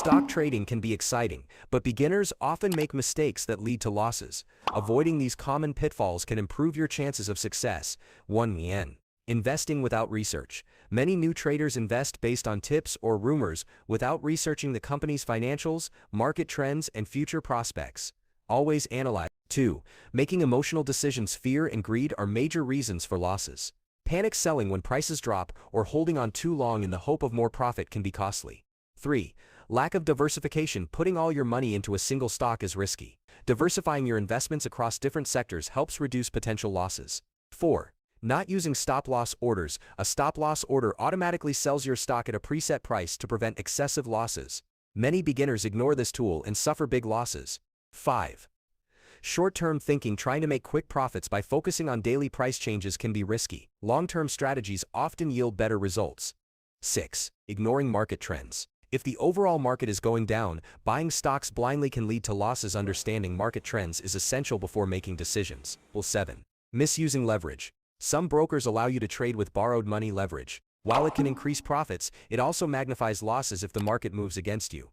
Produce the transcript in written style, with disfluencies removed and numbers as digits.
Stock trading can be exciting, but beginners often make mistakes that lead to losses. Avoiding these common pitfalls can improve your chances of success. 1. Investing without research. Many new traders invest based on tips or rumors without researching the company's financials, market trends, and future prospects. Always analyze. 2. Making emotional decisions. Fear and greed are major reasons for losses. Panic selling when prices drop or holding on too long in the hope of more profit can be costly. 3. Lack of diversification. Putting all your money into a single stock is risky. Diversifying your investments across different sectors helps reduce potential losses. 4. Not using stop-loss orders. A stop-loss order automatically sells your stock at a preset price to prevent excessive losses. Many beginners ignore this tool and suffer big losses. 5. Short-term thinking. Trying to make quick profits by focusing on daily price changes can be risky. Long-term strategies often yield better results. 6. Ignoring market trends. If the overall market is going down, buying stocks blindly can lead to losses. Understanding market trends is essential before making decisions. 7. Misusing leverage. Some brokers allow you to trade with borrowed money. Leverage. While it can increase profits, it also magnifies losses if the market moves against you.